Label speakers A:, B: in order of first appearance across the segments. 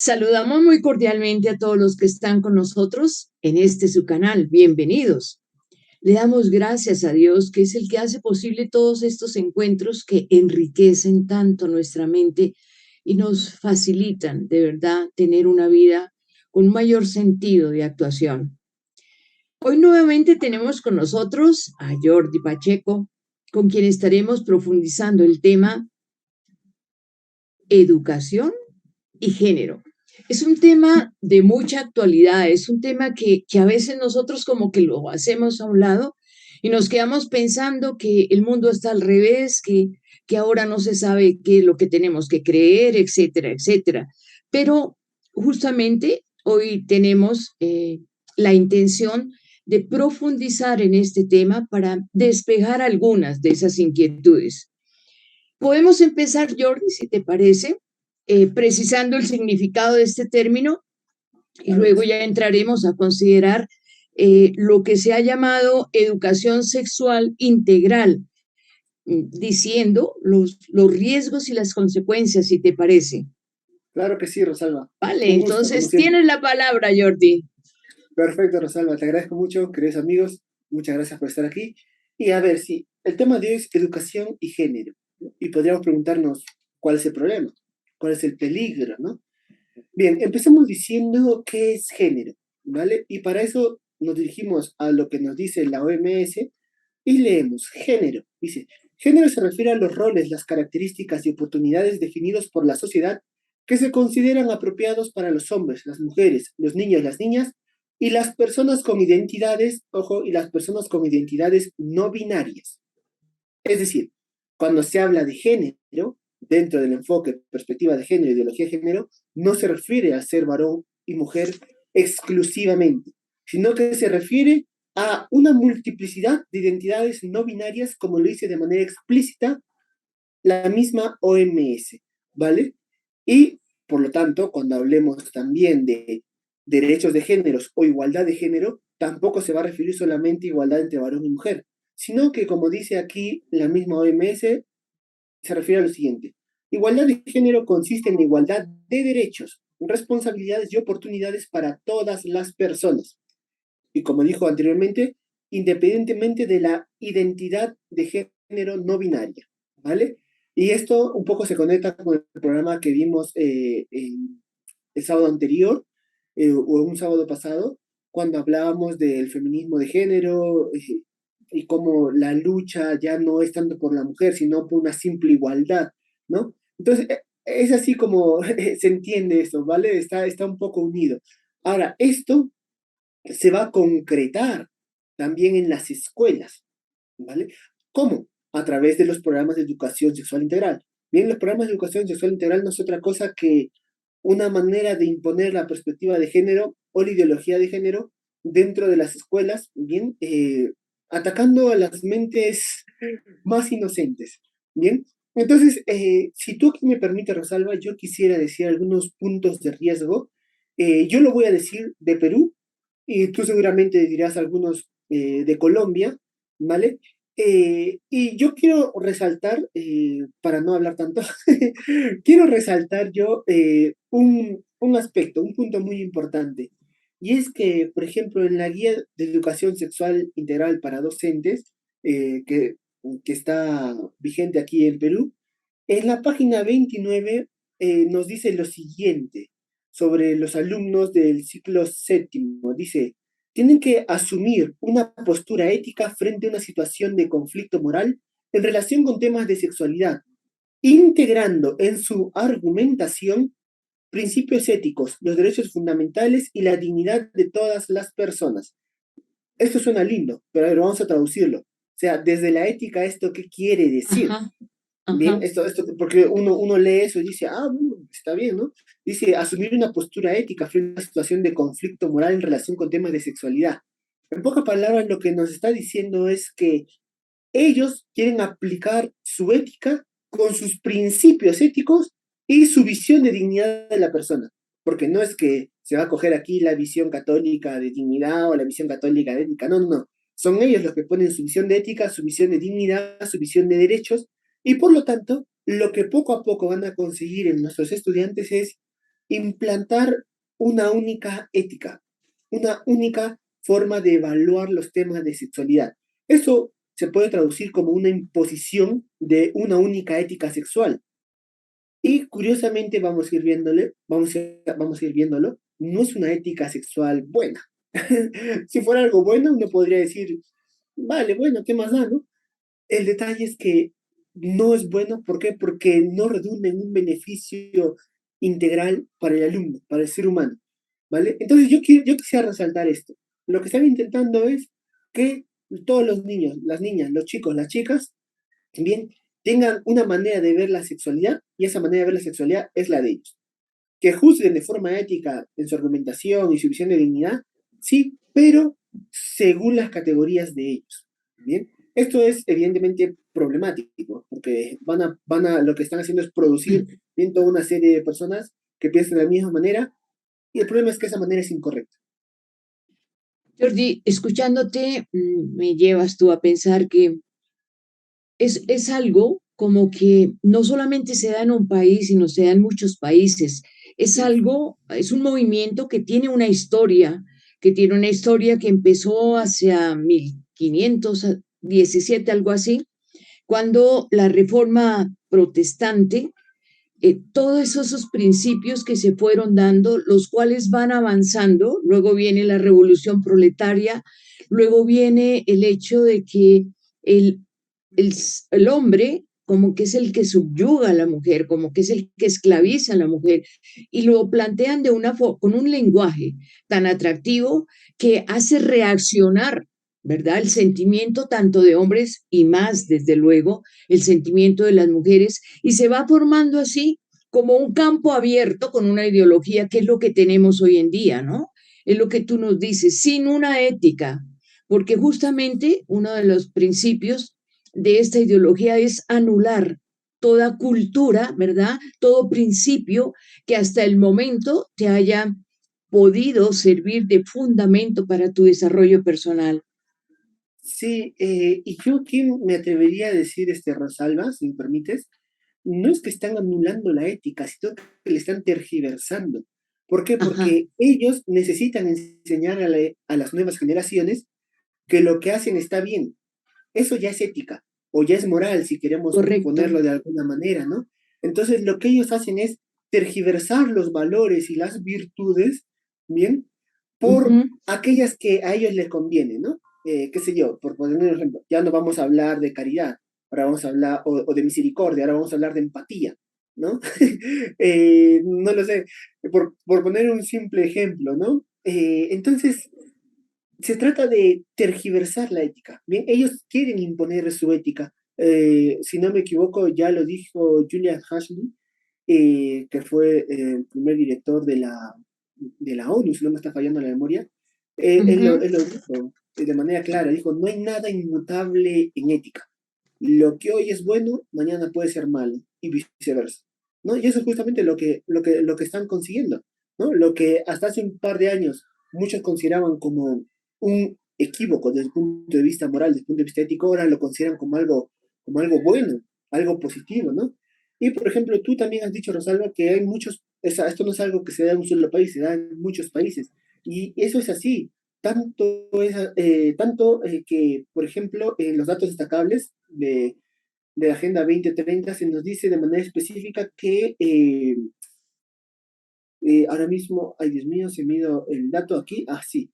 A: Saludamos muy cordialmente a todos los que están con nosotros en este su canal. Bienvenidos. Le damos gracias a Dios, que es el que hace posible todos estos encuentros que enriquecen tanto nuestra mente y nos facilitan de verdad tener una vida con mayor sentido de actuación. Hoy nuevamente tenemos con nosotros a Jordi Pacheco, con quien estaremos profundizando el tema educación y género. Es un tema de mucha actualidad, es un tema que a veces nosotros como que lo hacemos a un lado y nos quedamos pensando que el mundo está al revés, que ahora no se sabe qué es lo que tenemos que creer, etcétera, etcétera. Pero justamente hoy tenemos la intención de profundizar en este tema para despejar algunas de esas inquietudes. Podemos empezar, Jordi, si te parece, precisando el significado de este término y
B: Claro que
A: luego
B: sí.
A: ya entraremos a considerar lo que se ha llamado educación sexual integral, diciendo los riesgos y las consecuencias, si te parece.
B: Claro que sí, Rosalba.
A: Vale,
B: Un gusto, como
A: entonces
B: siempre.
A: tienes la palabra, Jordi.
B: Perfecto, Rosalba. Te agradezco mucho, queridos amigos. Muchas gracias por estar aquí. Y a ver, sí, el tema de hoy es educación y género, ¿no? Y podríamos preguntarnos cuál es el problema, cuál es el peligro, ¿no? Bien, empecemos diciendo qué es género, ¿vale? Y para eso nos dirigimos a lo que nos dice la OMS y leemos género. Dice, género se refiere a los roles, las características y oportunidades definidos por la sociedad que se consideran apropiados para los hombres, las mujeres, los niños, las niñas y las personas con identidades, ojo, y las personas con identidades no binarias. Es decir, cuando se habla de género, dentro del enfoque, perspectiva de género, ideología de género, no se refiere a ser varón y mujer exclusivamente, sino que se refiere a una multiplicidad de identidades no binarias, como lo dice de manera explícita la misma OMS, ¿vale? Y, por lo tanto, cuando hablemos también de derechos de géneros o igualdad de género, tampoco se va a referir solamente a igualdad entre varón y mujer, sino que, como dice aquí la misma OMS, se refiere a lo siguiente. Igualdad de género consiste en la igualdad de derechos, responsabilidades y oportunidades para todas las personas. Y como dijo anteriormente, independientemente de la identidad de género no binaria, ¿vale? Y esto un poco se conecta con el programa que vimos el sábado anterior o un sábado pasado, cuando hablábamos del feminismo de género y cómo la lucha ya no es tanto por la mujer, sino por una simple igualdad, ¿no? Entonces, es así como se entiende eso, ¿vale? Está un poco unido. Ahora, esto se va a concretar también en las escuelas, ¿vale? ¿Cómo? A través de los programas de educación sexual integral. Bien, los programas de educación sexual integral no es otra cosa que una manera de imponer la perspectiva de género o la ideología de género dentro de las escuelas, bien, atacando a las mentes más inocentes, bien. Entonces, si tú aquí me permites, Rosalba, yo quisiera decir algunos puntos de riesgo. Yo lo voy a decir de Perú y tú seguramente dirás algunos de Colombia, ¿vale? Y yo quiero resaltar, para no hablar tanto, quiero resaltar yo un aspecto, un punto muy importante. Y es que, por ejemplo, en la guía de educación sexual integral para docentes, eh, que, que está vigente aquí en Perú, en la página 29 nos dice lo siguiente sobre los alumnos del ciclo séptimo. Dice, tienen que asumir una postura ética frente a una situación de conflicto moral en relación con temas de sexualidad, integrando en su argumentación principios éticos, los derechos fundamentales y la dignidad de todas las personas. Esto suena lindo, pero a ver, vamos a traducirlo. O sea, desde la ética, ¿esto qué quiere decir?
A: Ajá,
B: Bien,
A: ajá.
B: porque uno lee eso y dice, bueno, está bien, ¿no? Dice, asumir una postura ética frente a una situación de conflicto moral en relación con temas de sexualidad. En pocas palabras, lo que nos está diciendo es que ellos quieren aplicar su ética con sus principios éticos y su visión de dignidad de la persona. Porque no es que se va a coger aquí la visión católica de dignidad o la visión católica de ética, no, no, no. Son ellos los que ponen su visión de ética, su visión de dignidad, su visión de derechos, y por lo tanto, lo que poco a poco van a conseguir en nuestros estudiantes es implantar una única ética, una única forma de evaluar los temas de sexualidad. Eso se puede traducir como una imposición de una única ética sexual. Y curiosamente vamos a ir viéndolo, no es una ética sexual buena. Si fuera algo bueno, uno podría decir, vale, bueno, ¿qué más da, no? El detalle es que no es bueno, ¿por qué? Porque no redunda en un beneficio integral para el alumno, para el ser humano, ¿vale? Entonces yo quisiera resaltar esto. Lo que están intentando es que todos los niños, las niñas, los chicos, las chicas, también tengan una manera de ver la sexualidad y esa manera de ver la sexualidad es la de ellos. Que juzguen de forma ética en su argumentación y su visión de dignidad, sí, pero según las categorías de ellos. Bien, esto es evidentemente problemático, porque lo que están haciendo es producir bien toda una serie de personas que piensan de la misma manera, y el problema es que esa manera es incorrecta.
A: Jordi, escuchándote, me llevas tú a pensar que es algo como que no solamente se da en un país, sino se da en muchos países. Es
B: Sí,
A: algo, es un movimiento que tiene una historia que empezó hacia 1517, algo así, cuando la reforma protestante, todos esos principios que se fueron dando, los cuales van avanzando, luego viene la revolución proletaria, luego viene el hecho de que el, el hombre como que es el que subyuga a la mujer, como que es el que esclaviza a la mujer, y lo plantean con un lenguaje tan atractivo que hace reaccionar, ¿verdad? El sentimiento tanto de hombres y más, desde luego, el sentimiento de las mujeres, y se va formando así como un campo abierto con una ideología que es lo que tenemos hoy en día, ¿no? Es lo que tú nos dices, sin una ética, porque justamente uno de los principios de esta ideología es anular toda cultura, ¿verdad? Todo principio que hasta el momento te haya podido servir de fundamento para tu desarrollo personal.
B: sí, y yo aquí me atrevería a decir, Rosalba, si me permites, no es que están anulando la ética, sino que le están tergiversando. ¿Por qué?
A: Ajá,
B: Porque ellos necesitan enseñar a las nuevas generaciones que lo que hacen está bien. Eso ya es ética, o ya es moral, si queremos
A: correcto.
B: ponerlo de alguna manera, ¿no? Entonces, lo que ellos hacen es tergiversar los valores y las virtudes, ¿bien?
A: Uh
B: Por
A: -huh.
B: aquellas que a ellos les conviene, ¿no? Qué sé yo, por poner un ejemplo, ya no vamos a hablar de caridad, ahora vamos a hablar, o de misericordia, ahora vamos a hablar de empatía, ¿no? No lo sé, por poner un simple ejemplo, ¿no? Entonces, se trata de tergiversar la ética. Bien, ellos quieren imponer su ética. Si no me equivoco, ya lo dijo Julian Huxley, que fue el primer director de la ONU, si no me está fallando la memoria.
A: Uh -huh.
B: Él lo dijo de manera clara, dijo, no hay nada inmutable en ética. Lo que hoy es bueno, mañana puede ser malo, y viceversa. ¿No? Y eso es justamente lo que están consiguiendo. ¿No? Lo que hasta hace un par de años muchos consideraban como un equívoco desde el punto de vista moral, desde el punto de vista ético, ahora lo consideran como algo bueno, algo positivo, ¿no? Y por ejemplo, tú también has dicho, Rosalba, que hay muchos, esto no es algo que se da en un solo país, se da en muchos países. Y eso es así. Que, por ejemplo, en los datos destacables de la Agenda 2030 se nos dice de manera específica que ahora mismo, ay Dios mío, se me ha ido el dato aquí, sí,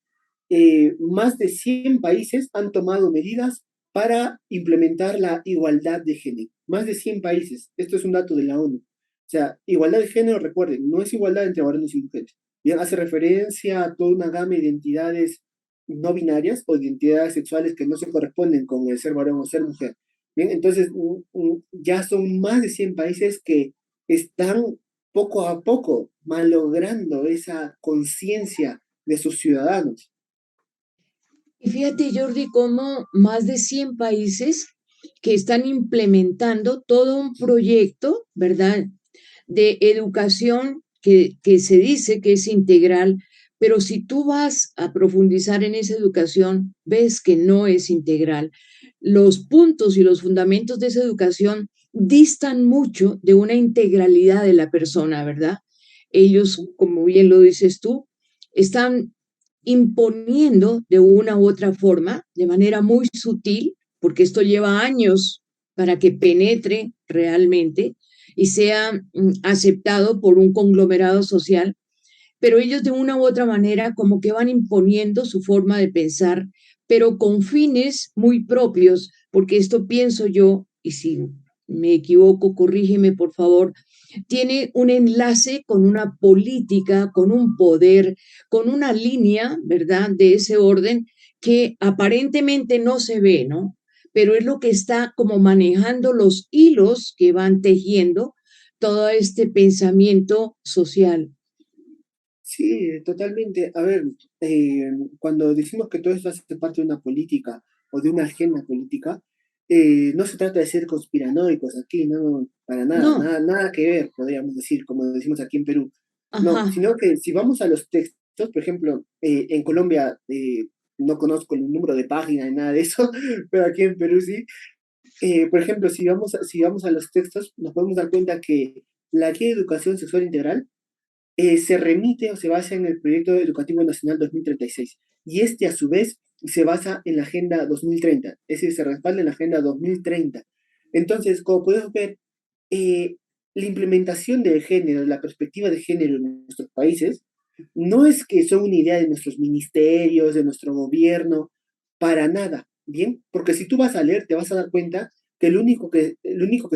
B: más de 100 países han tomado medidas para implementar la igualdad de género. Más de 100 países. Esto es un dato de la ONU. O sea, igualdad de género, recuerden, no es igualdad entre varones y mujeres. Bien, hace referencia a toda una gama de identidades no binarias o identidades sexuales que no se corresponden con el ser varón o ser mujer. Bien, entonces ya son más de 100 países que están poco a poco malogrando esa conciencia de sus ciudadanos.
A: Y fíjate, Jordi, cómo más de 100 países que están implementando todo un proyecto, ¿verdad?, de educación que se dice que es integral, pero si tú vas a profundizar en esa educación, ves que no es integral. Los puntos y los fundamentos de esa educación distan mucho de una integralidad de la persona, ¿verdad? ellos, como bien lo dices tú, están imponiendo de una u otra forma, de manera muy sutil, porque esto lleva años para que penetre realmente y sea aceptado por un conglomerado social, pero ellos de una u otra manera como que van imponiendo su forma de pensar, pero con fines muy propios, porque esto pienso yo, y si me equivoco, corrígeme por favor, tiene un enlace con una política, con un poder, con una línea, ¿verdad?, de ese orden que aparentemente no se ve, ¿no? Pero es lo que está como manejando los hilos que van tejiendo todo este pensamiento social.
B: Sí, totalmente. A ver, cuando decimos que todo esto hace parte de una política o de una agenda política, no se trata de ser conspiranoicos aquí, no, para nada,
A: No,
B: nada, nada que ver, podríamos decir, como decimos aquí en Perú. No,
A: ajá,
B: sino que si vamos a los textos, por ejemplo, en Colombia no conozco el número de páginas ni nada de eso, pero aquí en Perú sí. Por ejemplo, si vamos a los textos, nos podemos dar cuenta que la Guía de Educación Sexual Integral se remite o se basa en el Proyecto Educativo Nacional 2036 y este a su vez se basa en la Agenda 2030, es decir, se respalda en la Agenda 2030. Entonces, como podemos ver, eh, la implementación del género, la perspectiva de género en nuestros países, no es que son una idea de nuestros ministerios, de nuestro gobierno, para nada, ¿bien? Porque si tú vas a leer, te vas a dar cuenta que lo único que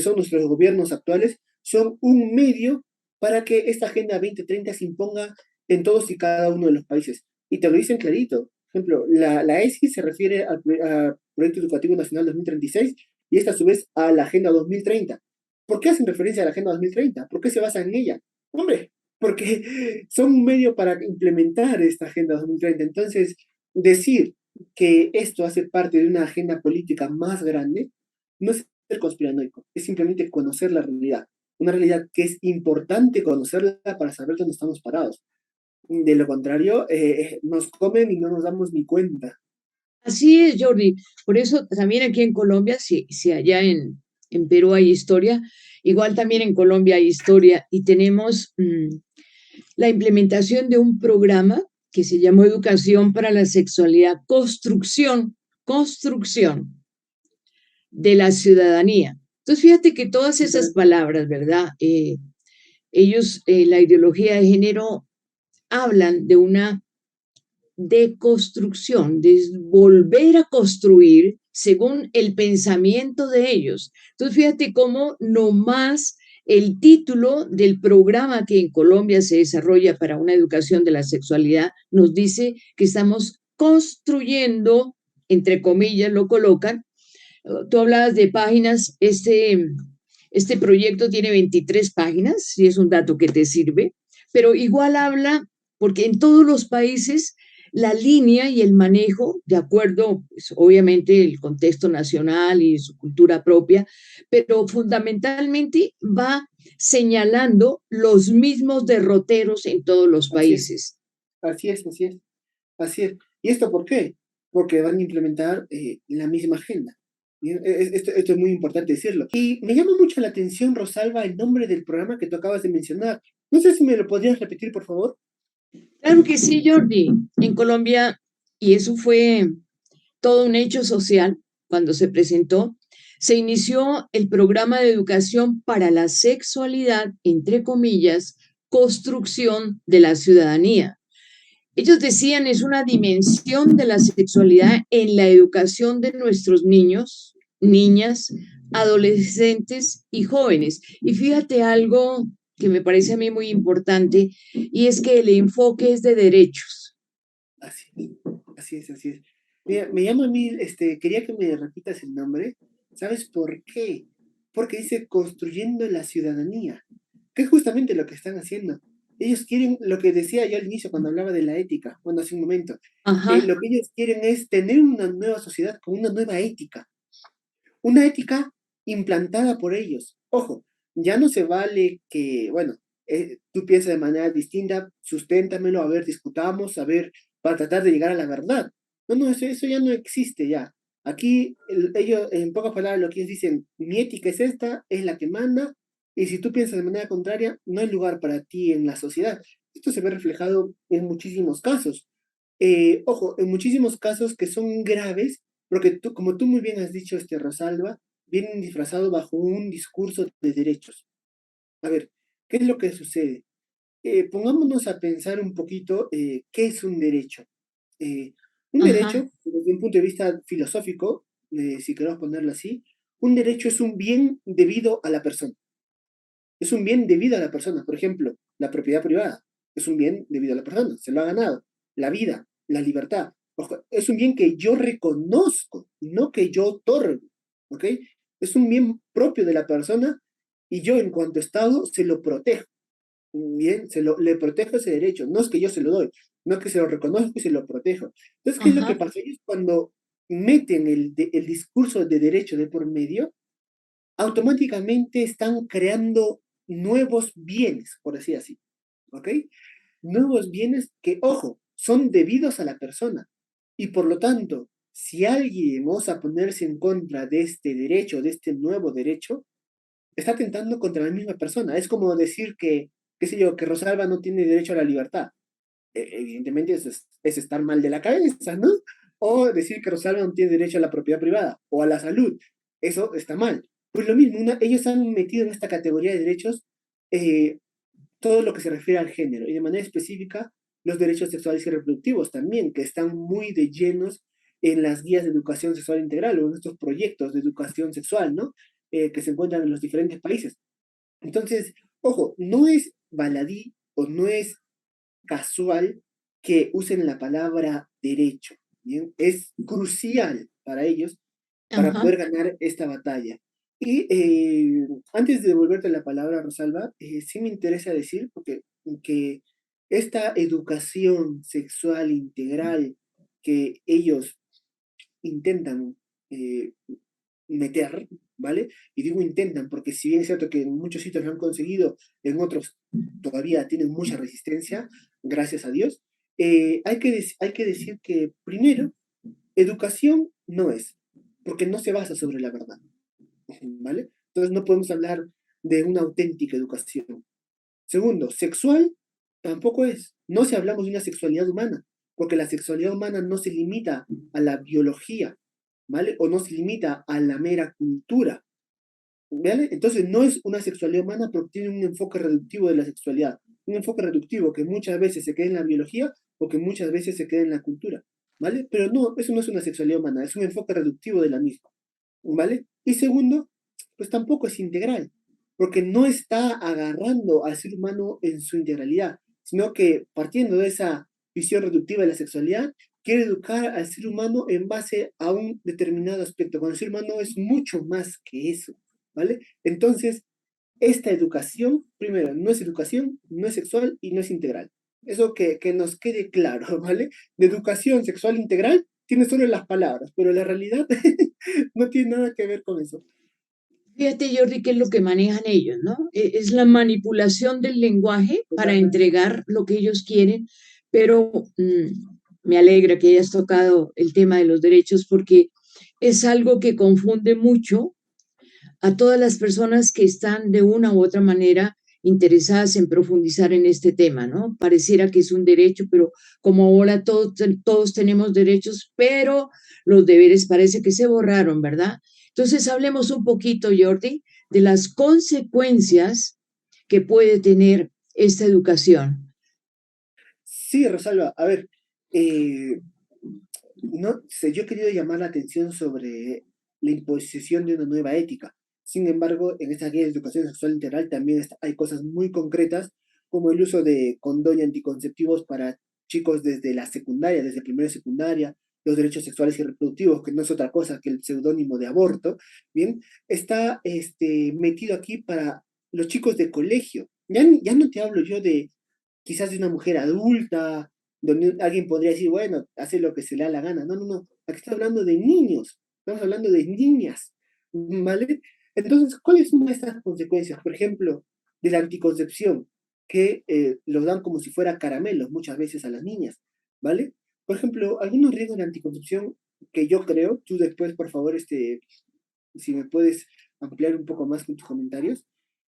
B: son nuestros gobiernos actuales son un medio para que esta Agenda 2030 se imponga en todos y cada uno de los países. Y te lo dicen clarito. Por ejemplo, la ESI se refiere al Proyecto Educativo Nacional 2036 y esta a su vez a la Agenda 2030. ¿Por qué hacen referencia a la Agenda 2030? ¿Por qué se basan en ella? Hombre, porque son un medio para implementar esta Agenda 2030. Entonces, decir que esto hace parte de una agenda política más grande no es ser conspiranoico, es simplemente conocer la realidad. Una realidad que es importante conocerla para saber dónde estamos parados. De lo contrario, nos comen y no nos damos ni cuenta.
A: así es, Jordi. Por eso también aquí en Colombia, si allá en Perú hay historia, igual también en Colombia hay historia y tenemos la implementación de un programa que se llamó Educación para la Sexualidad, construcción de la ciudadanía. Entonces, fíjate que todas esas palabras, ¿verdad? Ellos, la ideología de género, hablan de una deconstrucción, de volver a construir según el pensamiento de ellos. Entonces, fíjate cómo nomás el título del programa que en Colombia se desarrolla para una educación de la sexualidad nos dice que estamos construyendo, entre comillas, lo colocan. Tú hablabas de páginas, este proyecto tiene 23 páginas, si es un dato que te sirve, pero igual habla, porque en todos los países la línea y el manejo, de acuerdo, pues, obviamente, el contexto nacional y su cultura propia, pero fundamentalmente va señalando los mismos derroteros en todos los
B: Así es,
A: países.
B: así es, así es, así es. ¿Y esto por qué? Porque van a implementar la misma agenda. Bien, esto es muy importante decirlo. Y me llama mucho la atención, Rosalba, el nombre del programa que tú acabas de mencionar. No sé si me lo podrías repetir, por favor.
A: Claro que sí, Jordi. En Colombia, y eso fue todo un hecho social cuando se presentó, se inició el programa de educación para la sexualidad, entre comillas, construcción de la ciudadanía. Ellos decían es una dimensión de la sexualidad en la educación de nuestros niños, niñas, adolescentes y jóvenes. Y fíjate algo que me parece a mí muy importante, y es que el enfoque es de derechos.
B: Así es, así es, así es. Mira, me llama a mí, quería que me repitas el nombre. ¿Sabes por qué? Porque dice construyendo la ciudadanía, que es justamente lo que están haciendo. Ellos quieren, lo que decía yo al inicio cuando hablaba de la ética, bueno, hace un momento,
A: Ajá,
B: lo que ellos quieren es tener una nueva sociedad con una ética implantada por ellos. Ojo, ya no se vale que, bueno, tú piensas de manera distinta, susténtamelo, a ver, discutamos, a ver, para tratar de llegar a la verdad. No, no, eso ya no existe ya. Aquí ellos, en pocas palabras, lo que ellos dicen, mi ética es esta, es la que manda, Y si tú piensas de manera contraria, no hay lugar para ti en la sociedad. Esto se ve reflejado en muchísimos casos. Ojo, en muchísimos casos que son graves, porque tú, como tú muy bien has dicho, Rosalba, vienen disfrazados bajo un discurso de derechos. A ver, ¿qué es lo que sucede? Pongámonos a pensar un poquito qué es un derecho. Eh, un
A: Ajá,
B: derecho, desde un punto de vista filosófico, si queremos ponerlo así, un derecho es un bien debido a la persona. Es un bien debido a la persona. Por ejemplo, la propiedad privada es un bien debido a la persona, se lo ha ganado. La vida, la libertad, ojo, es un bien que yo reconozco, no que yo otorgo, ¿ok? Es un bien propio de la persona y yo en cuanto Estado se lo protejo. Bien, le protejo ese derecho, no es que yo se lo doy, no es que se lo reconozco y se lo protejo. Entonces, ¿qué es lo que
A: ajá,
B: pasa? Ellos cuando meten el discurso de derecho de por medio, automáticamente están creando nuevos bienes, por decir así, ¿ok? Nuevos bienes que, ojo, son debidos a la persona. Y por lo tanto, si alguien osa ponerse en contra de este derecho, de este nuevo derecho, está atentando contra la misma persona. Es como decir que, qué sé yo, que Rosalba no tiene derecho a la libertad. Evidentemente eso es estar mal de la cabeza, ¿no? O decir que Rosalba no tiene derecho a la propiedad privada o a la salud. Eso está mal. Pues lo mismo, ellos han metido en esta categoría de derechos eh, todo lo que se refiere al género y de manera específica los derechos sexuales y reproductivos también, que están muy de llenos en las guías de educación sexual integral o en estos proyectos de educación sexual, ¿no? Que se encuentran en los diferentes países. Entonces, ojo, no es baladí o no es casual que usen la palabra derecho, ¿bien? Es crucial para ellos para
A: ajá.
B: poder ganar esta batalla. Y antes de devolverte la palabra, Rosalba, sí me interesa decir porque, que esta educación sexual integral que ellos intentan eh, meter, ¿vale? Y digo intentan, porque si bien es cierto que en muchos sitios lo han conseguido, en otros todavía tienen mucha resistencia, gracias a Dios, hay que decir que primero, educación no es, porque no se basa sobre la verdad, ¿vale? Entonces no podemos hablar de una auténtica educación. Segundo, sexual tampoco es. No si hablamos de una sexualidad humana, porque la sexualidad humana no se limita a la biología, ¿vale? O no se limita a la mera cultura, ¿vale? Entonces no es una sexualidad humana porque tiene un enfoque reductivo de la sexualidad, un enfoque reductivo que muchas veces se queda en la biología o que muchas veces se queda en la cultura, ¿vale? Pero no, eso no es una sexualidad humana, es un enfoque reductivo de la misma, ¿vale? Y segundo, pues tampoco es integral, porque no está agarrando al ser humano en su integralidad, sino que partiendo de esa visión reductiva de la sexualidad, quiere educar al ser humano en base a un determinado aspecto, cuando el ser humano es mucho más que eso, ¿vale? Entonces, esta educación, primero, no es educación, no es sexual y no es integral. Eso que nos quede claro, ¿vale? De educación sexual integral tiene solo las palabras, pero la realidad no tiene nada que ver con eso.
A: Fíjate, Jordi, qué es lo que manejan ellos, ¿no? Es la manipulación del lenguaje para
B: Totalmente.
A: entregar lo que ellos quieren, pero me alegra que hayas tocado el tema de los derechos porque es algo que confunde mucho a todas las personas que están de una u otra manera interesadas en profundizar en este tema, ¿no? Pareciera que es un derecho, pero como ahora todos tenemos derechos, pero los deberes parece que se borraron, ¿verdad? Entonces hablemos un poquito, Jordi, de las consecuencias que puede tener esta educación.
B: Sí, Rosalba, a ver, eh, no sé, yo he querido llamar la atención sobre la imposición de una nueva ética. Sin embargo, en esta guía de educación sexual integral también hay cosas muy concretas, como el uso de condón y anticonceptivos para chicos desde la secundaria, desde primero y secundaria, los derechos sexuales y reproductivos, que no es otra cosa que el seudónimo de aborto, bien, está metido aquí para los chicos de colegio. Ya no te hablo yo de quizás de una mujer adulta, donde alguien podría decir, bueno, hace lo que se le da la gana. No, no, no. Aquí está hablando de niños, estamos hablando de niñas, ¿vale? Entonces, ¿cuáles son estas consecuencias? Por ejemplo, de la anticoncepción, que los dan como si fuera caramelos muchas veces a las niñas, ¿vale? Por ejemplo, algunos riesgos de la anticoncepción que yo creo, tú después, por favor, si me puedes ampliar un poco más con tus comentarios,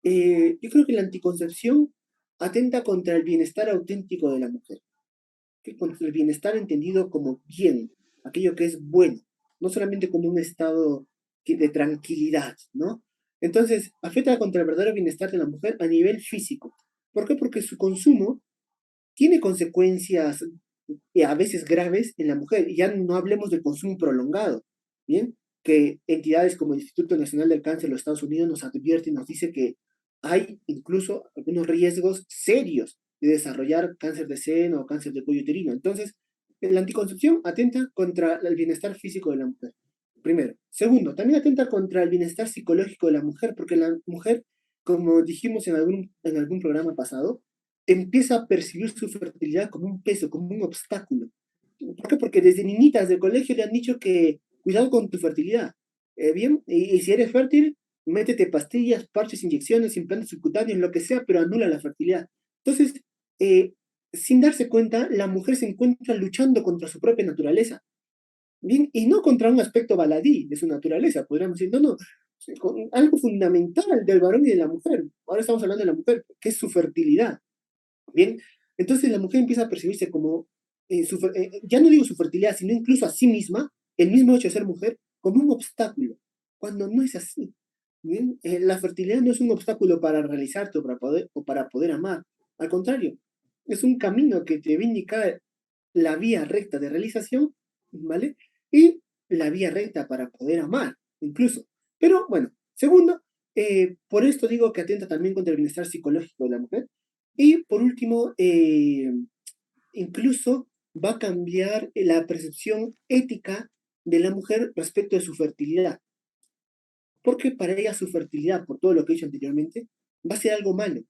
B: Yo creo que la anticoncepción atenta contra el bienestar auténtico de la mujer, que contra el bienestar entendido como bien, aquello que es bueno, no solamente como un estado de tranquilidad, ¿no? Entonces, afecta contra el verdadero bienestar de la mujer a nivel físico. ¿Por qué? Porque su consumo tiene consecuencias a veces graves en la mujer. Y ya no hablemos del consumo prolongado, ¿bien? Que entidades como el Instituto Nacional del Cáncer de los Estados Unidos nos advierte y nos dice que hay incluso algunos riesgos serios de desarrollar cáncer de seno o cáncer de cuello uterino. Entonces, la anticoncepción atenta contra el bienestar físico de la mujer. Primero. Segundo, también atenta contra el bienestar psicológico de la mujer, porque la mujer, como dijimos en algún programa pasado, empieza a percibir su fertilidad como un peso, como un obstáculo. ¿Por qué? Porque desde niñitas de colegio le han dicho que cuidado con tu fertilidad. Bien, y si eres fértil, métete pastillas, parches, inyecciones, implantes subcutáneos, lo que sea, pero anula la fertilidad. Entonces, eh, sin darse cuenta, la mujer se encuentra luchando contra su propia naturaleza. Bien, y no contra un aspecto baladí de su naturaleza, podríamos decir, no, no, con algo fundamental del varón y de la mujer. Ahora estamos hablando de la mujer, que es su fertilidad. Bien, entonces la mujer empieza a percibirse como, ya no digo su fertilidad, sino incluso a sí misma, el mismo hecho de ser mujer, como un obstáculo, cuando no es así. Bien, la fertilidad no es un obstáculo para realizarte o para poder amar, al contrario, es un camino que te va a indicar la vía recta de realización, ¿vale? Y la vía recta para poder amar, incluso. Pero bueno, segundo, por esto digo que atenta también contra el bienestar psicológico de la mujer, y por último, incluso va a cambiar la percepción ética de la mujer respecto de su fertilidad. Porque para ella su fertilidad, por todo lo que he dicho anteriormente, va a ser algo malo.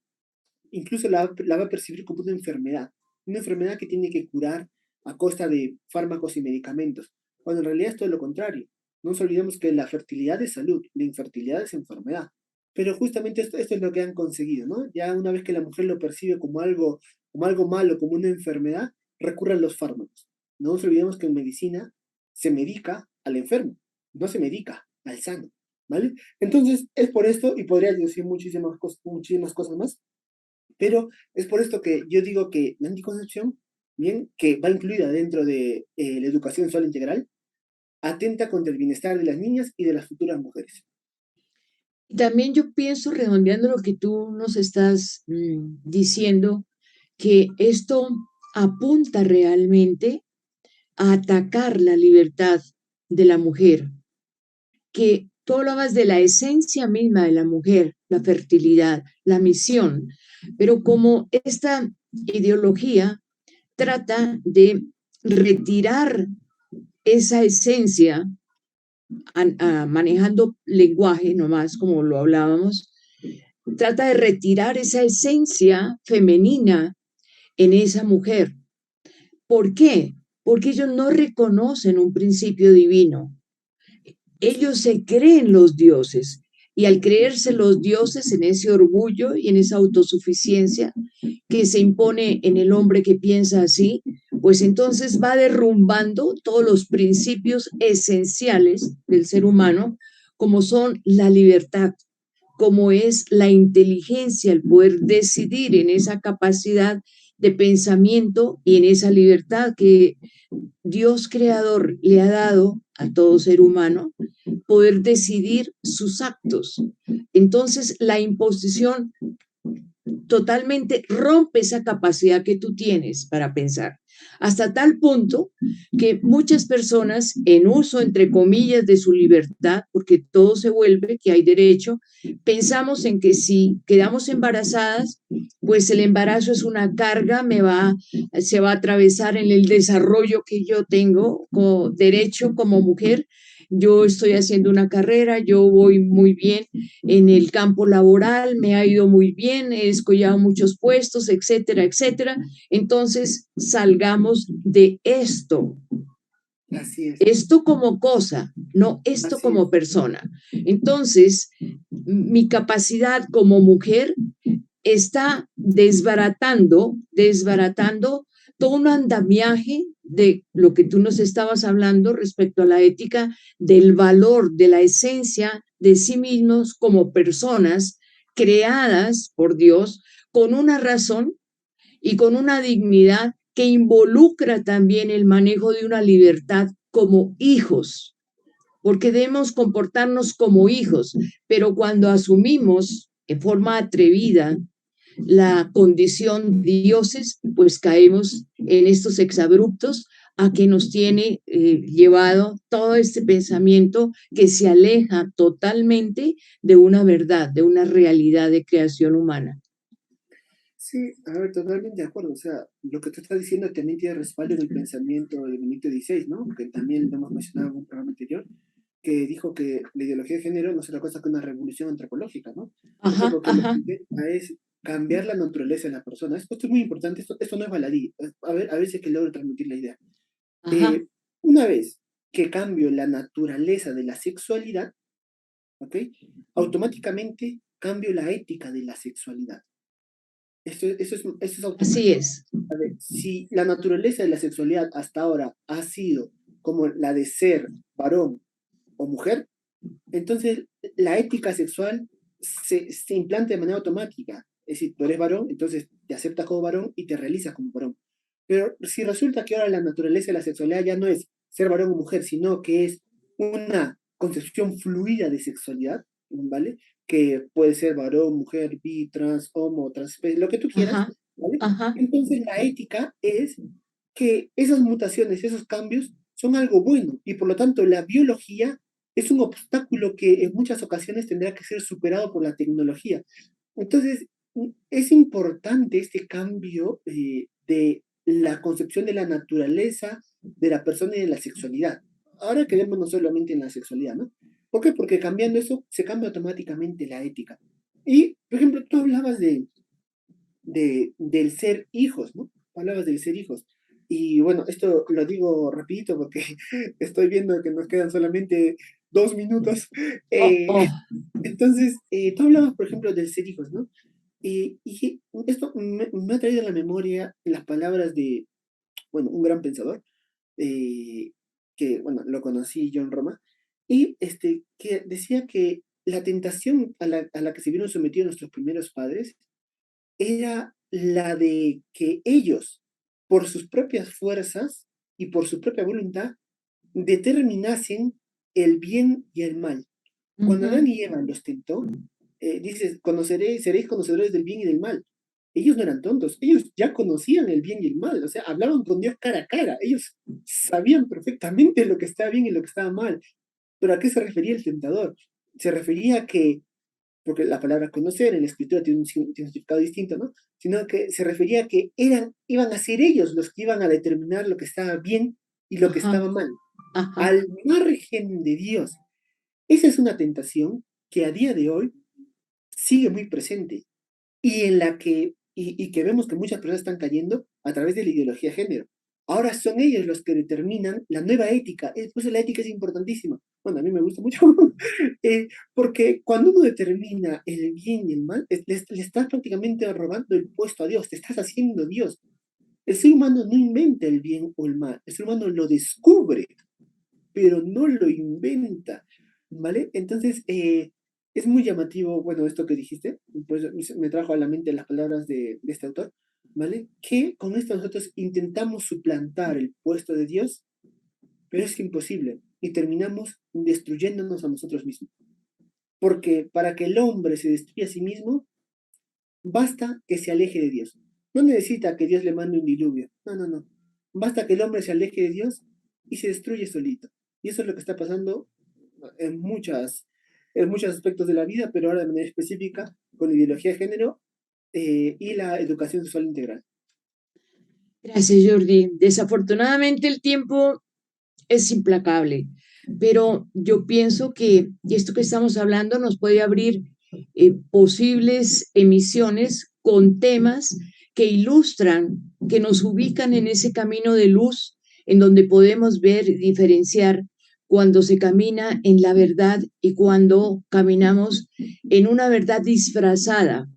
B: Incluso la va a percibir como una enfermedad que tiene que curar a costa de fármacos y medicamentos, cuando en realidad es todo lo contrario. No nos olvidemos que la fertilidad es salud, la infertilidad es enfermedad. Pero justamente esto es lo que han conseguido, ¿no? Ya una vez que la mujer lo percibe como algo malo, como una enfermedad, recurren los fármacos. No nos olvidemos que en medicina se medica al enfermo, no se medica al sano, ¿vale? Entonces, es por esto, y podría decir muchísimas cosas más, pero es por esto que yo digo que la anticoncepción, bien, que va incluida dentro de la educación sexual integral, atenta contra el bienestar de las niñas y de las futuras mujeres.
A: También yo pienso, redondeando lo que tú nos estás diciendo, que esto apunta realmente a atacar la libertad de la mujer, que tú hablabas de la esencia misma de la mujer, la fertilidad, la misión, pero como esta ideología trata de retirar esa esencia, manejando lenguaje nomás, como lo hablábamos, trata de retirar esa esencia femenina en esa mujer. ¿Por qué? Porque ellos no reconocen un principio divino. Ellos se creen los dioses y al creerse los dioses en ese orgullo y en esa autosuficiencia que se impone en el hombre que piensa así, pues entonces va derrumbando todos los principios esenciales del ser humano, como son la libertad, como es la inteligencia, el poder decidir en esa capacidad de pensamiento y en esa libertad que Dios creador le ha dado a todo ser humano, poder decidir sus actos. Entonces, la imposición totalmente rompe esa capacidad que tú tienes para pensar, hasta tal punto que muchas personas en uso, entre comillas, de su libertad, porque todo se vuelve que hay derecho, pensamos en que si quedamos embarazadas, pues el embarazo es una carga, se va a atravesar en el desarrollo que yo tengo como derecho como mujer. Yo estoy haciendo una carrera, yo voy muy bien en el campo laboral, me ha ido muy bien, he escollado muchos puestos, etcétera, etcétera. Entonces, salgamos de esto,
B: Así es,
A: esto como cosa, no esto
B: así es,
A: como persona. Entonces, mi capacidad como mujer está desbaratando todo un andamiaje de lo que tú nos estabas hablando respecto a la ética, del valor, de la esencia de sí mismos como personas creadas por Dios con una razón y con una dignidad que involucra también el manejo de una libertad como hijos, porque debemos comportarnos como hijos, pero cuando asumimos en forma atrevida la condición de dioses, pues caemos en estos exabruptos a que nos tiene llevado todo este pensamiento que se aleja totalmente de una verdad, de una realidad de creación humana.
B: Sí, a ver, totalmente de acuerdo. O sea, lo que tú estás diciendo también tiene respaldo en el pensamiento de Benito XVI, ¿no? Que también lo hemos mencionado en un programa anterior, que dijo que la ideología de género no es otra cosa que una revolución antropológica, ¿no? O sea,
A: Ajá,
B: porque lo que
A: ajá,
B: intenta es cambiar la naturaleza de la persona. Esto es muy importante, esto no es baladí. A ver si es que logro transmitir la idea.
A: ajá.
B: Eh, una vez que cambio la naturaleza de la sexualidad, ¿ok? Automáticamente cambio la ética de la sexualidad. Eso es
A: Así
B: automático.
A: es.
B: A ver, si la naturaleza de la sexualidad hasta ahora ha sido como la de ser varón o mujer, entonces la ética sexual se implanta de manera automática. Es decir, tú eres varón, entonces te aceptas como varón y te realizas como varón. Pero si resulta que ahora la naturaleza de la sexualidad ya no es ser varón o mujer, sino que es una concepción fluida de sexualidad, ¿vale? Que puede ser varón, mujer, bi, trans, homo, transespecie, lo que tú quieras,
A: Ajá,
B: ¿vale?
A: ajá.
B: Entonces la ética es que esas mutaciones, esos cambios son algo bueno y por lo tanto la biología es un obstáculo que en muchas ocasiones tendrá que ser superado por la tecnología. Entonces, es importante este cambio de la concepción de la naturaleza, de la persona y de la sexualidad. Ahora quedémonos solamente en la sexualidad, ¿no? ¿Por qué? Porque cambiando eso se cambia automáticamente la ética. Y, por ejemplo, tú hablabas del ser hijos, ¿no? Hablabas del ser hijos. Y bueno, esto lo digo rapidito porque estoy viendo que nos quedan solamente 2 minutos.
A: Oh,
B: Eh,
A: oh.
B: entonces, tú hablabas, por ejemplo, del ser hijos, ¿no? Y esto me ha traído a la memoria las palabras de, bueno, un gran pensador, eh, que, bueno, lo conocí, John Roma, y que decía que la tentación a la que se vieron sometidos nuestros primeros padres era la de que ellos, por sus propias fuerzas y por su propia voluntad, determinasen el bien y el mal. Cuando Adán
A: Ujú.
B: y Eva los tentó, dices, seréis conocedores del bien y del mal. Ellos no eran tontos, ellos ya conocían el bien y el mal, o sea, hablaban con Dios cara a cara, ellos sabían perfectamente lo que estaba bien y lo que estaba mal. Pero ¿a qué se refería el tentador? Se refería a que porque la palabra conocer en la escritura tiene tiene un significado distinto, ¿no? Sino que se refería a que iban a ser ellos los que iban a determinar lo que estaba bien y lo que
A: Ajá,
B: estaba mal,
A: ajá.
B: al margen de Dios. Esa es una tentación que a día de hoy sigue muy presente y en la y que vemos que muchas personas están cayendo a través de la ideología de género. Ahora son ellos los que determinan la nueva ética. Por eso la ética es importantísima. Bueno, a mí me gusta mucho, porque cuando uno determina el bien y el mal, le estás prácticamente robando el puesto a Dios, te estás haciendo Dios. El ser humano no inventa el bien o el mal, el ser humano lo descubre, pero no lo inventa, ¿vale? Entonces, es muy llamativo, bueno, esto que dijiste, pues me trajo a la mente las palabras de este autor, ¿vale? Que con esto nosotros intentamos suplantar el puesto de Dios, pero es imposible y terminamos destruyéndonos a nosotros mismos. Porque para que el hombre se destruya a sí mismo, basta que se aleje de Dios. No necesita que Dios le mande un diluvio. No, no, no. Basta que el hombre se aleje de Dios y se destruye solito. Y eso es lo que está pasando en en muchos aspectos de la vida, pero ahora de manera específica con la ideología de género y la educación sexual integral.
A: Gracias, Jordi. Desafortunadamente el tiempo es implacable, pero yo pienso que esto que estamos hablando nos puede abrir posibles emisiones con temas que ilustran, que nos ubican en ese camino de luz en donde podemos ver y diferenciar cuando se camina en la verdad y cuando caminamos en una verdad disfrazada,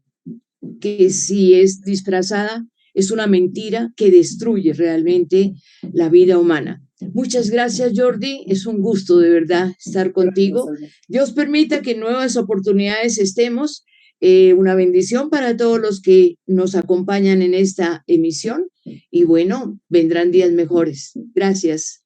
A: que si es disfrazada es una mentira que destruye realmente la vida humana. Muchas gracias, Jordi. Es un gusto de verdad estar
B: Gracias,
A: contigo.
B: Rosalba.
A: Dios permita que en nuevas oportunidades estemos Una bendición para todos los que nos acompañan en esta emisión y bueno, vendrán días mejores. Gracias.